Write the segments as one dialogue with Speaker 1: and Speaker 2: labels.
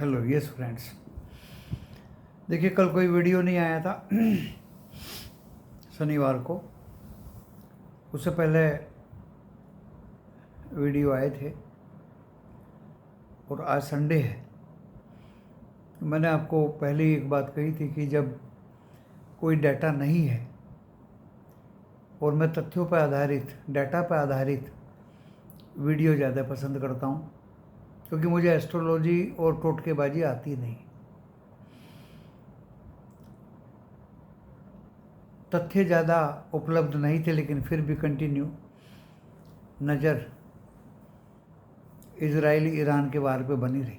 Speaker 1: Hello yes friends. देखिए, कल कोई वीडियो नहीं आया था शनिवार को। उससे पहले वीडियो आए थे और आज संडे है। मैंने आपको पहले ही एक बात कही थी कि जब कोई डाटा नहीं है और मैं तथ्यों पर आधारित, डाटा पर आधारित वीडियो ज़्यादा पसंद करता हूँ, क्योंकि मुझे एस्ट्रोलॉजी और टोटकेबाजी आती नहीं। तथ्य ज़्यादा उपलब्ध नहीं थे, लेकिन फिर भी कंटिन्यू नज़र इजराइल ईरान के वार पे बनी रही।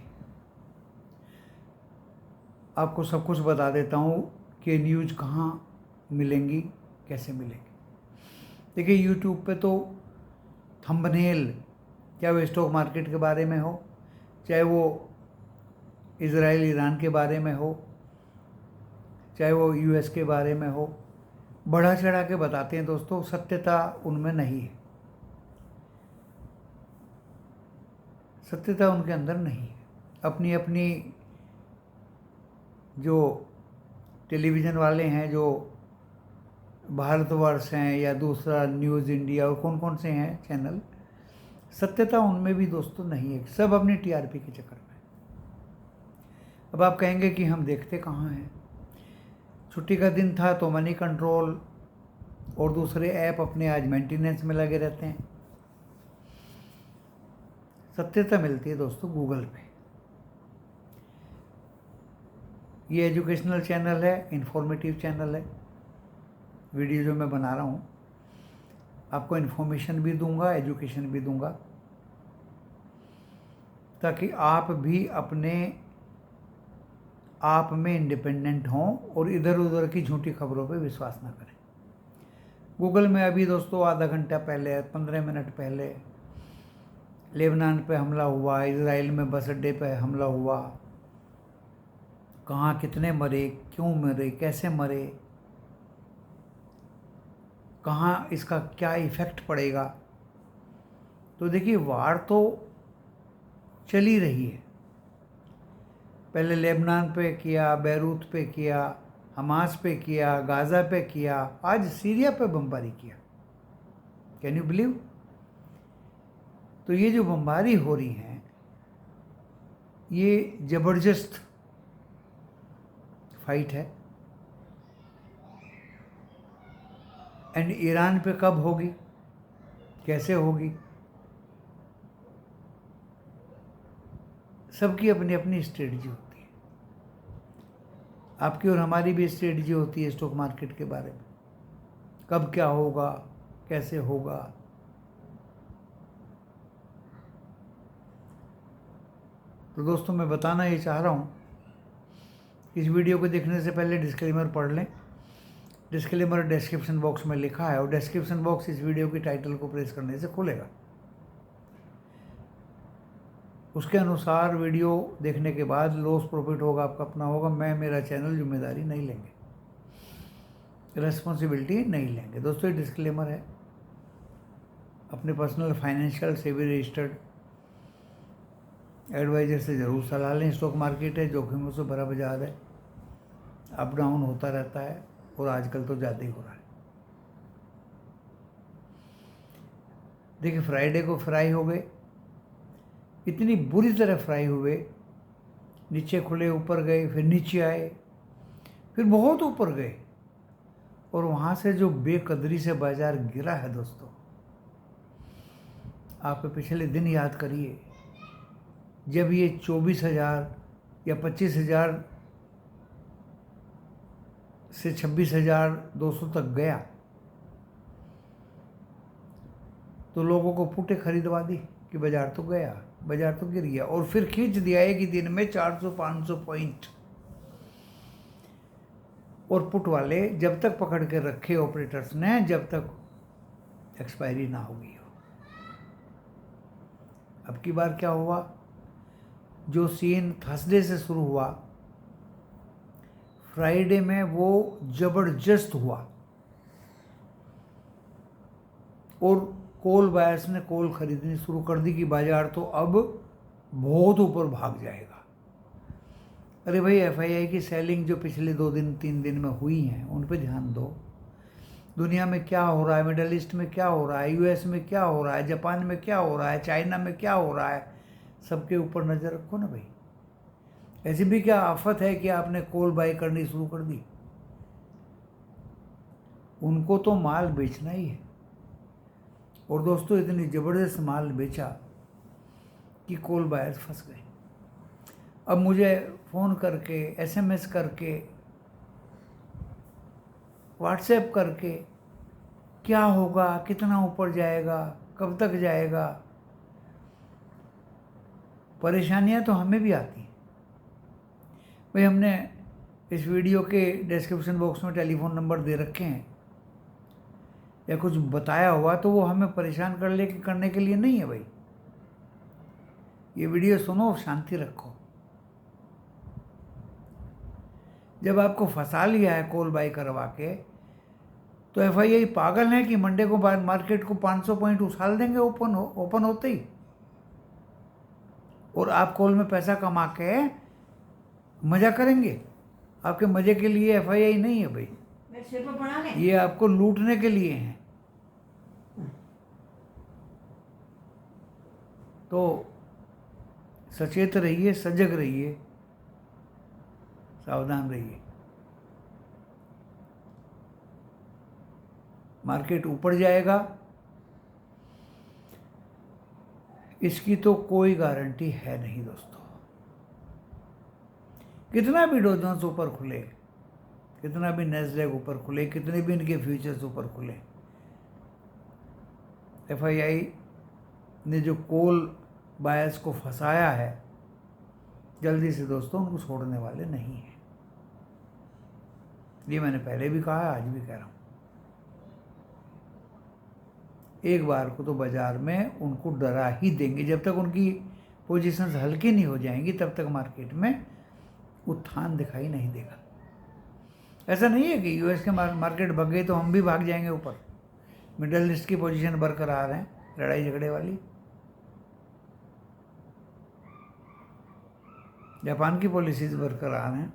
Speaker 1: आपको सब कुछ बता देता हूँ कि न्यूज़ कहाँ मिलेंगी, कैसे मिलेंगी। देखिए, यूट्यूब पे तो थंबनेल, चाहे वो स्टॉक मार्केट के बारे में हो, चाहे वो इजराइल ईरान के बारे में हो, चाहे वो यूएस के बारे में हो, बढ़ा चढ़ा के बताते हैं दोस्तों। सत्यता उनमें नहीं है, सत्यता उनके अंदर नहीं है। अपनी अपनी जो टेलीविज़न वाले हैं, जो भारतवर्ष हैं या दूसरा न्यूज़ इंडिया और कौन कौन से हैं चैनल, सत्यता उनमें भी दोस्तों नहीं है। सब अपनी टीआरपी के चक्कर में। अब आप कहेंगे कि हम देखते कहाँ हैं। छुट्टी का दिन था तो मनी कंट्रोल और दूसरे ऐप अपने आज मेंटेनेंस में लगे रहते हैं। सत्यता मिलती है दोस्तों गूगल पे। ये एजुकेशनल चैनल है, इंफॉर्मेटिव चैनल है। वीडियो जो मैं बना रहा हूँ, आपको इन्फॉर्मेशन भी दूंगा, एजुकेशन भी दूंगा, ताकि आप भी अपने आप में इंडिपेंडेंट हों और इधर उधर की झूठी खबरों पे विश्वास ना करें। गूगल में अभी दोस्तों आधा घंटा पहले, 15 मिनट पहले लेबनान पे हमला हुआ, इजराइल में बस अड्डे पे हमला हुआ, कहाँ कितने मरे, क्यों मरे, कैसे मरे, कहाँ इसका क्या इफ़ेक्ट पड़ेगा। तो देखिए, वार तो चली रही है। पहले लेबनान पे किया, बैरूत पे किया, हमास पे किया, गाज़ा पे किया, आज सीरिया पे बमबारी किया। Can you believe? तो ये जो बमबारी हो रही हैं, ये ज़बरदस्त फाइट है। एंड ईरान पे कब होगी, कैसे होगी, सबकी अपनी अपनी स्ट्रेटजी होती है। आपकी और हमारी भी स्ट्रेटजी होती है स्टॉक मार्केट के बारे में, कब क्या होगा, कैसे होगा। तो दोस्तों, मैं बताना ये चाह रहा हूँ, इस वीडियो को देखने से पहले डिस्क्लेमर पढ़ लें। डिस्क्लेमर डिस्क्रिप्शन बॉक्स में लिखा है और डिस्क्रिप्शन बॉक्स इस वीडियो की टाइटल को प्रेस करने से खुलेगा। उसके अनुसार वीडियो देखने के बाद लॉस प्रॉफिट होगा आपका अपना होगा। मैं, मेरा चैनल जिम्मेदारी नहीं लेंगे, रिस्पॉन्सिबिलिटी नहीं लेंगे। दोस्तों, ये डिस्क्लेमर है। अपने पर्सनल फाइनेंशियल सेवी रजिस्टर्ड एडवाइजर से ज़रूर सलाह लें। स्टॉक मार्केट है, जोखिमों से भरा बाजार है, अप डाउन होता रहता है और आजकल तो ज़्यादा ही हो रहा है। देखिए, फ्राइडे को फ्राई हो गए, इतनी बुरी तरह फ्राई हुए, नीचे खुले, ऊपर गए, फिर नीचे आए, फिर बहुत ऊपर गए, और वहाँ से जो बेकदरी से बाजार गिरा है दोस्तों, आप पिछले दिन याद करिए, जब ये 24,000 या 25,000 से 26,200 तक गया तो लोगों को पुटें खरीदवा दी कि बाजार तो गया, बाजार तो गिर गया, और फिर खींच दिया एक ही दिन में 400-500 पॉइंट। और पुट वाले जब तक पकड़ के रखे ऑपरेटर्स ने, जब तक एक्सपायरी ना होगी। अब की बार क्या हुआ, जो सीन थर्सडे से शुरू हुआ, फ्राइडे में वो जबरदस्त हुआ, और कॉल बायर्स ने कॉल खरीदनी शुरू कर दी कि बाजार तो अब बहुत ऊपर भाग जाएगा। अरे भाई एफआईआई की सेलिंग जो पिछले 2 दिन 3 दिन में हुई हैं उन पे ध्यान दो। दुनिया में क्या हो रहा है, मिडल ईस्ट में क्या हो रहा है, यूएस में क्या हो रहा है, जापान में क्या हो रहा है, चाइना में क्या हो रहा है, सबके ऊपर नज़र रखो ना भाई। ऐसी भी क्या आफत है कि आपने कोल बाई करनी शुरू कर दी? उनको तो माल बेचना ही है। और दोस्तों इतनी ज़बरदस्त माल बेचा कि कोल बायर्स फंस गए। अब मुझे फ़ोन करके, एसएमएस करके, व्हाट्सएप करके क्या होगा, कितना ऊपर जाएगा, कब तक जाएगा, परेशानियां तो हमें भी आती हैं भाई। हमने इस वीडियो के डिस्क्रिप्शन बॉक्स में टेलीफोन नंबर दे रखे हैं, या कुछ बताया हुआ तो वो हमें परेशान करने के लिए नहीं है भाई। ये वीडियो सुनो, शांति रखो। जब आपको फंसा लिया है कोल बाई करवा के, तो एफआईआई पागल है कि मंडे को मार्केट को 500 पॉइंट उछाल देंगे ओपन होते ही, और आप कॉल में पैसा कमा के मजा करेंगे? आपके मजे के लिए एफआईआई नहीं है भाई, ये आपको लूटने के लिए हैं। तो सचेत रहिए, सजग रहिए, सावधान रहिए। मार्केट ऊपर जाएगा इसकी तो कोई गारंटी है नहीं दोस्तों। कितना भी डॉ जोन्स ऊपर खुले, कितना भी नैस्डैक ऊपर खुले, कितने भी इनके फ्यूचर्स ऊपर खुले, एफआईआई ने जो कोल बायर्स को फंसाया है, जल्दी से दोस्तों उनको छोड़ने वाले नहीं हैं। ये मैंने पहले भी कहा, आज भी कह रहा हूँ। एक बार को तो बाजार में उनको डरा ही देंगे। जब तक उनकी पोजीशंस हल्की नहीं हो जाएंगी तब तक मार्केट में उत्थान दिखाई नहीं देगा। ऐसा नहीं है कि यूएस के मार्केट भाग गई तो हम भी भाग जाएंगे ऊपर। मिडल ईस्ट की पोजीशन बरकरार है, लड़ाई झगड़े वाली। जापान की पॉलिसीज बरकरार हैं।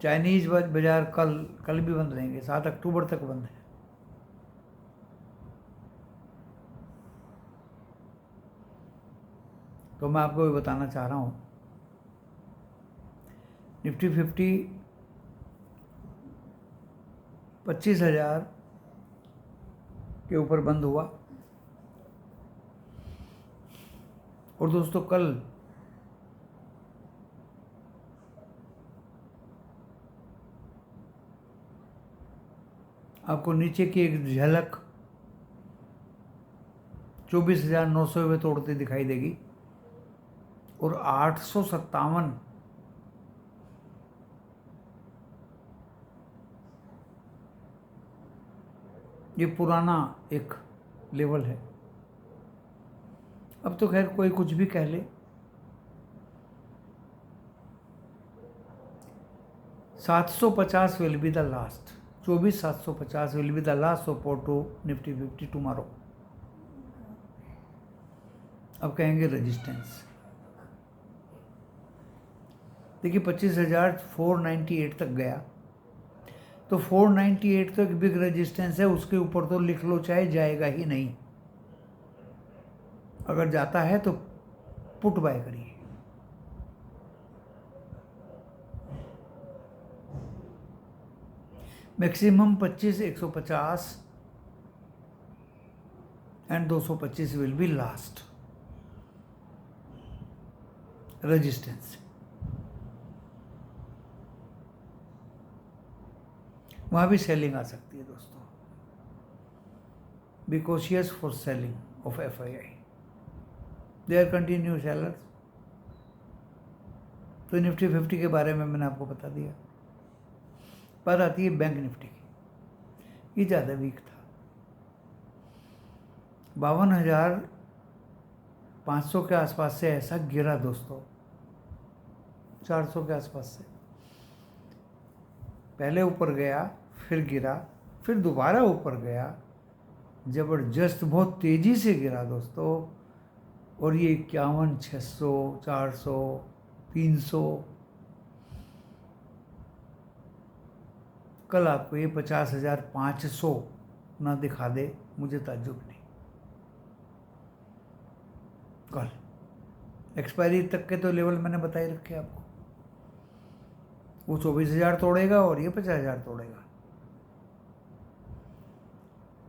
Speaker 1: चाइनीज बाजार कल भी बंद रहेंगे, 7 अक्टूबर तक बंद है। तो मैं आपको भी बताना चाह रहा हूँ, निफ्टी 50 25,000 के ऊपर बंद हुआ। और दोस्तों कल आपको नीचे की एक झलक 24,900 में तोड़ते दिखाई देगी, और 857 ये पुराना एक लेवल है। अब तो खैर कोई कुछ भी कह ले, 750 will be the last, 24,750 will be the last support to Nifty 50 tomorrow. अब कहेंगे रेजिस्टेंस। देखिए 25,498 तक गया, तो 498 तो एक बिग रेजिस्टेंस है, उसके ऊपर तो लिख लो चाहे जाएगा ही नहीं। अगर जाता है तो पुट बाय करिए। Maximum 25, 150 and 225 will be last resistance. वहाँ भी सेलिंग आ सकती है दोस्तों। Be cautious for selling of FII, they are continue sellers. तो निफ्टी 50 के बारे में मैंने आपको बता दिया। बात आती है बैंक निफ्टी की, ये ज़्यादा वीक था। 52,500 के आसपास से ऐसा गिरा दोस्तों, 400 के आसपास से पहले ऊपर गया, फिर गिरा, फिर दोबारा ऊपर गया, ज़बरदस्त बहुत तेज़ी से गिरा दोस्तों। और ये 51, 600, 400 300, कल आपको ये 50,500 ना दिखा दे, मुझे ताज्जुब नहीं। कल एक्सपायरी तक के तो लेवल मैंने बता ही रखे आपको, वो 24,000 तोड़ेगा और ये 50,000 तोड़ेगा।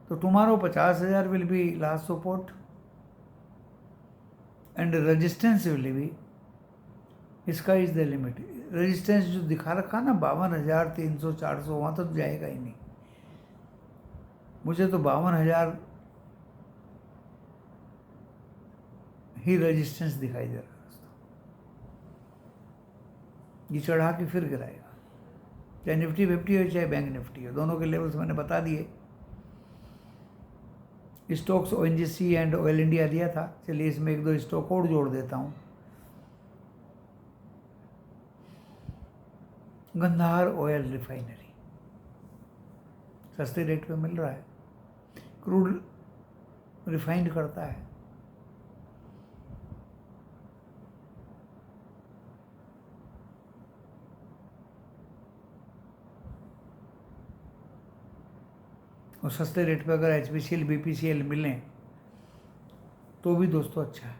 Speaker 1: तो tomorrow 50,000 will be last support and resistance will be, इसका इज द लिमिट। रेजिस्टेंस जो दिखा रखा ना 52,300 400, वहाँ तो जाएगा ही नहीं। मुझे तो 52,000 ही रेजिस्टेंस दिखाई दे रहा है। ये चढ़ा के फिर गिराएगा, चाहे निफ्टी 50 हो चाहे बैंक निफ्टी हो, दोनों के लेवल्स मैंने बता दिए। Stocks ONGC and oil India दिया था, चलिए इसमें एक दो स्टॉक और जोड़ देता हूँ। गंधार ऑयल रिफाइनरी सस्ते रेट पे मिल रहा है, क्रूड रिफाइंड करता है। और सस्ते रेट पे अगर HPCL BPCL मिलें तो भी दोस्तों अच्छा है।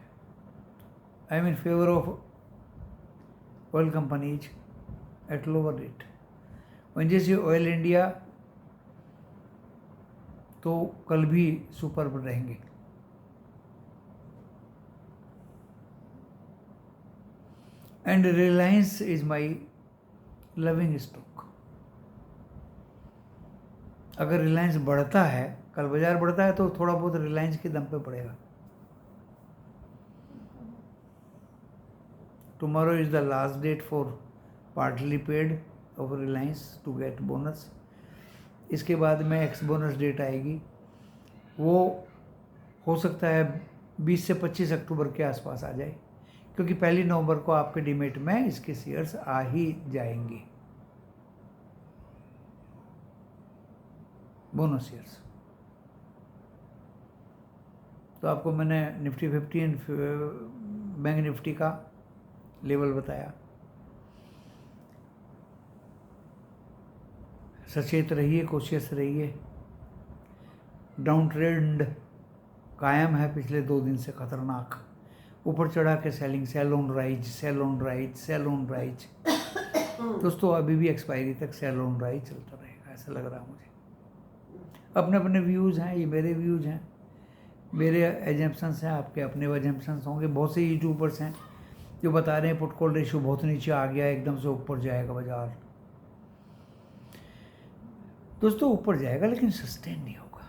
Speaker 1: I am in favour of oil companies at lower rate. ONGC oil India तो कल भी सुपर रहेंगे। And Reliance is my loving stock. अगर रिलायंस बढ़ता है, कल बाजार बढ़ता है, तो थोड़ा बहुत रिलायंस के दम पे बढ़ेगा। Tomorrow is the last date for partly paid of Reliance to get bonus. इसके बाद में एक्स बोनस डेट आएगी, वो हो सकता है 20 से 25 अक्टूबर के आसपास आ जाए, क्योंकि 1 नवंबर को आपके डीमेट में इसके शेयर्स आ ही जाएंगे, बोनस शेयर्स। तो आपको मैंने निफ्टी 50 एंड बैंक निफ्टी का लेवल बताया। सचेत रहिए, कोशिश रहिए। डाउन ट्रेंड कायम है पिछले 2 दिन से, खतरनाक ऊपर चढ़ा के selling, sell on rise, sell on rise, sell on rise. दोस्तों अभी भी एक्सपायरी तक सेल ऑन राइज चलता रहेगा, ऐसा लग रहा है मुझे। अपने अपने व्यूज़ हैं, ये मेरे व्यूज़ हैं, मेरे एजम्पशंस हैं, आपके अपने एजम्पशंस होंगे। बहुत से यूट्यूबर्स हैं जो बता रहे हैं पुट कॉल रेशियो बहुत नीचे आ गया, एकदम से ऊपर जाएगा बाजार। दोस्तों ऊपर जाएगा लेकिन सस्टेन नहीं होगा,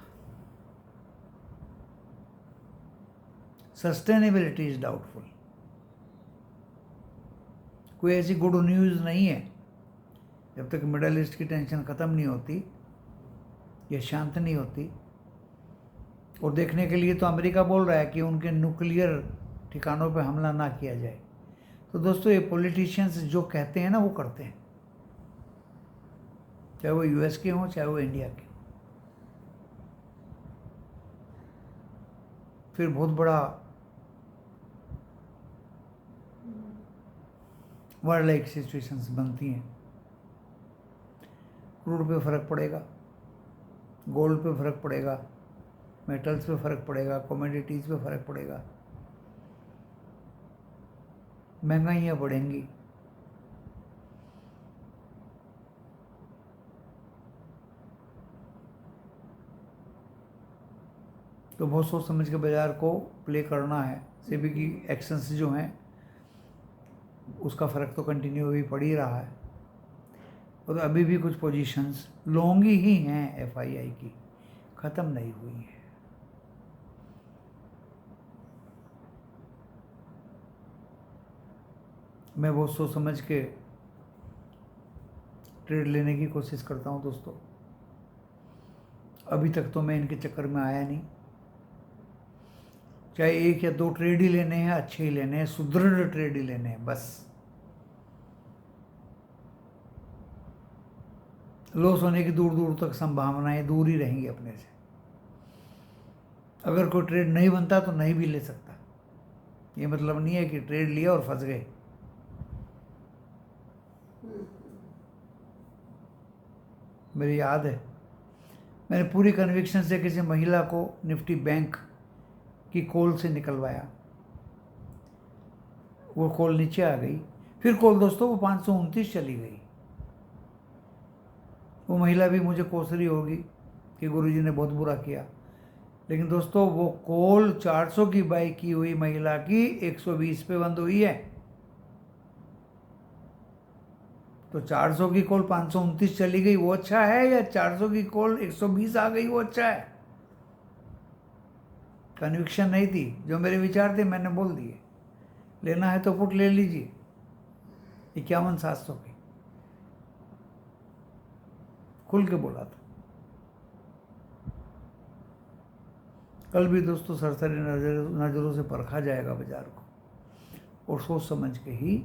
Speaker 1: सस्टेनेबिलिटी इज डाउटफुल। कोई ऐसी गुड न्यूज़ नहीं है जब तक मिडल ईस्ट की टेंशन ख़त्म नहीं होती या शांत नहीं होती। और देखने के लिए तो अमेरिका बोल रहा है कि उनके न्यूक्लियर ठिकानों पे हमला ना किया जाए। तो दोस्तों ये पॉलिटिशियंस जो कहते हैं ना वो करते हैं, चाहे वो US के हों चाहे वो इंडिया के। फिर बहुत बड़ा वर्ल्ड लाइक सिचुएशंस बनती हैं। क्रूड पे फ़र्क पड़ेगा, गोल्ड पे फ़र्क पड़ेगा, मेटल्स पे फ़र्क पड़ेगा, कमोडिटीज़ पे फ़र्क पड़ेगा, महंगाइयाँ बढ़ेंगी। तो बहुत सोच समझ के बाज़ार को प्ले करना है। सेबी की एक्शंस जो हैं उसका फ़र्क तो कंटिन्यू अभी पड़ ही रहा है, और अभी भी कुछ पोजीशंस लॉन्ग ही हैं FII की, ख़त्म नहीं हुई है। मैं बहुत सोच समझ के ट्रेड लेने की कोशिश करता हूँ दोस्तों। अभी तक तो मैं इनके चक्कर में आया नहीं। चाहे 1 या 2 ट्रेड ही लेने हैं, अच्छे ही लेने हैं, सुदृढ़ ट्रेड ही लेने हैं बस। लॉस होने की दूर दूर तक संभावनाएं दूर ही रहेंगी अपने से। अगर कोई ट्रेड नहीं बनता तो नहीं भी ले सकता, ये मतलब नहीं है कि ट्रेड लिया और फंस गए। मेरी याद है, मैंने पूरी कन्विक्शन से किसी महिला को निफ्टी बैंक की कॉल से निकलवाया। वो कॉल नीचे आ गई, फिर कॉल दोस्तों वो 529 चली गई। वो महिला भी मुझे कोस रही होगी कि गुरुजी ने बहुत बुरा किया, लेकिन दोस्तों वो कॉल 400 की बाई की हुई महिला की 120 पे बंद हुई है। तो 400 की कॉल 529 चली गई वो अच्छा है, या 400 की कॉल 120 आ गई वो अच्छा है? कन्विक्शन नहीं थी, जो मेरे विचार थे मैंने बोल दिए। लेना है तो पुट ले लीजिए 51,700 की, खुल के बोला था। कल भी दोस्तों सरसरी नज़रों से परखा जाएगा बाजार को, और सोच समझ के ही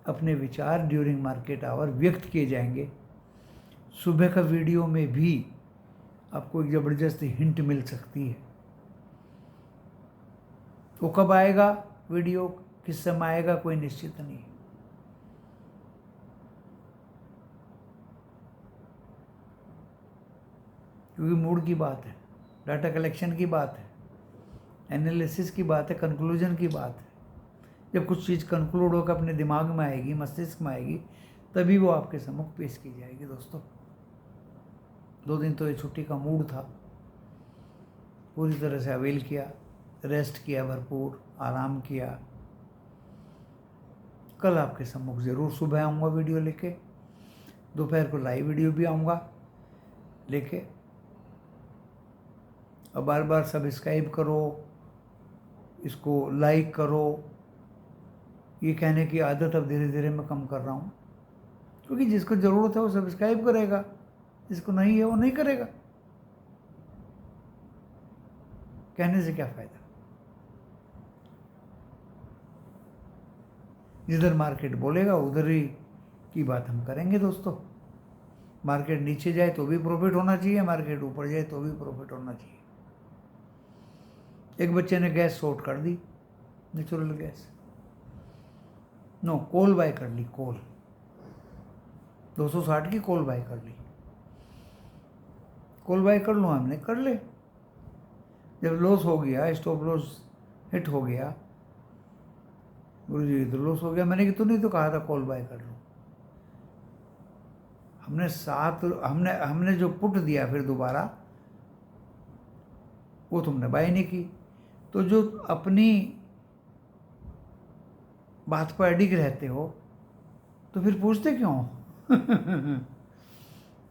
Speaker 1: अपने विचार ड्यूरिंग मार्केट आवर व्यक्त किए जाएंगे। सुबह का वीडियो में भी आपको एक ज़बरदस्त हिंट मिल सकती है। वो कब आएगा वीडियो, किस समय आएगा, कोई निश्चित नहीं। क्योंकि मूड की बात है, डाटा कलेक्शन की बात है, एनालिसिस की बात है, कंक्लूजन की बात है। जब कुछ चीज़ कंक्लूड होकर अपने दिमाग में आएगी, मस्तिष्क में आएगी, तभी वो आपके सम्मुख पेश की जाएगी। दोस्तों 2 दिन तो ये छुट्टी का मूड था, पूरी तरह से अवेल किया, रेस्ट किया, भरपूर आराम किया। कल आपके सम्मुख ज़रूर सुबह आऊँगा वीडियो लेके, दोपहर को लाइव वीडियो भी आऊँगा लेके। और बार बार सब्सक्राइब करो, इसको लाइक करो, ये कहने की आदत अब धीरे धीरे मैं कम कर रहा हूँ, क्योंकि जिसको ज़रूरत है वो सब्सक्राइब करेगा, जिसको नहीं है वो नहीं करेगा। कहने से क्या फ़ायदा? जिधर मार्केट बोलेगा उधर ही की बात हम करेंगे दोस्तों। मार्केट नीचे जाए तो भी प्रॉफिट होना चाहिए, मार्केट ऊपर जाए तो भी प्रॉफिट होना चाहिए। एक बच्चे ने गैस शॉर्ट कर दी, नेचुरल गैस, नो कोल बाय कर ली, कोल 260 की कोल बाय कर ली। कोल बाय कर लो, हमने कर ले। जब लॉस हो गया, स्टॉप लॉस हिट हो गया, गुरुजी इधर लॉस हो गया, मैंने कि तो नहीं तो कहा था कॉल बाय कर लो। हमने जो पुट दिया फिर दोबारा, वो तुमने बाय नहीं की। तो जो अपनी बात पर अडिग रहते हो तो फिर पूछते क्यों?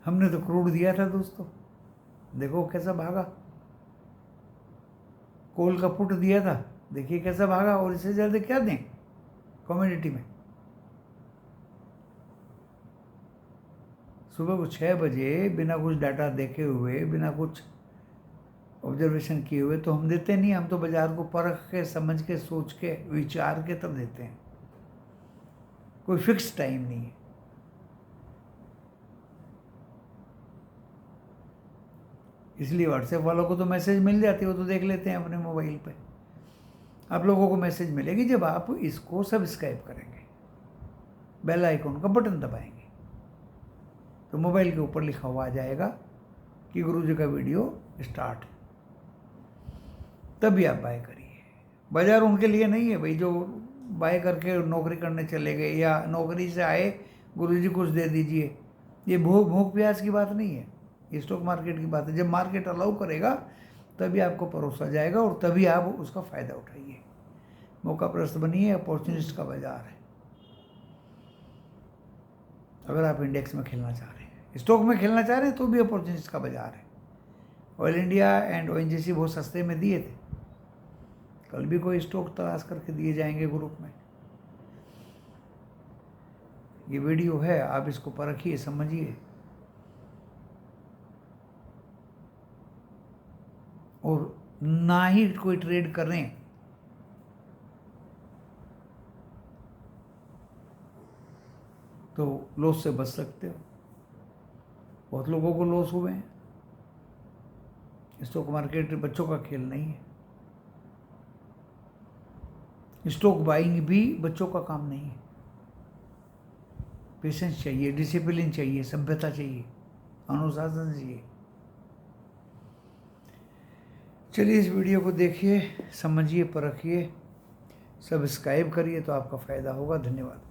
Speaker 1: हमने तो क्रूड दिया था दोस्तों, देखो कैसा भागा। कोल का पुट दिया था, देखिए कैसा भागा। और इससे ज़्यादा क्या दें कमोडिटी में? सुबह को 6 बजे बिना कुछ डाटा देखे हुए, बिना कुछ ऑब्जर्वेशन किए हुए तो हम देते नहीं। हम तो बाजार को परख के, समझ के, सोच के, विचार के तब देते हैं। कोई फिक्स टाइम नहीं है। इसलिए व्हाट्सएप वालों को तो मैसेज मिल जाती है, वो तो देख लेते हैं अपने मोबाइल पे। आप लोगों को मैसेज मिलेगी जब आप इसको सब्सक्राइब करेंगे, बेल आइकॉन का बटन दबाएंगे, तो मोबाइल के ऊपर लिखा हुआ आ जाएगा कि गुरुजी का वीडियो स्टार्ट है। तभी आप बाय करिए। बाजार उनके लिए नहीं है भाई जो बाय करके नौकरी करने चले गए, या नौकरी से आए गुरुजी कुछ दे दीजिए। ये भूख प्यास की बात नहीं है, ये स्टॉक मार्केट की बात है। जब मार्केट अलाउ करेगा तभी आपको परोसा जाएगा, और तभी आप उसका फ़ायदा उठाइए। मौका प्रस्त बनिए, अपॉर्चुनिस्ट का बाजार है। अगर आप इंडेक्स में खेलना चाह रहे हैं, स्टॉक में खेलना चाह रहे हैं, तो भी अपॉर्चुनिस्ट का बाजार है। ऑयल इंडिया एंड ONGC बहुत सस्ते में दिए थे, कल भी कोई स्टॉक तलाश करके दिए जाएंगे ग्रुप में। ये वीडियो है, आप इसको परखिए, समझिए, और ना ही कोई ट्रेड करें। तो लॉस से बच सकते हो। बहुत लोगों को लॉस हुए हैं। स्टॉक मार्केट बच्चों का खेल नहीं है। स्टॉक बाइंग भी बच्चों का काम नहीं है। पेशेंस चाहिए, डिसिप्लिन चाहिए, सभ्यता चाहिए। अनुशासन चाहिए। चलिए इस वीडियो को देखिए, समझिए, परखिए, सब्सक्राइब करिए तो आपका फ़ायदा होगा। धन्यवाद।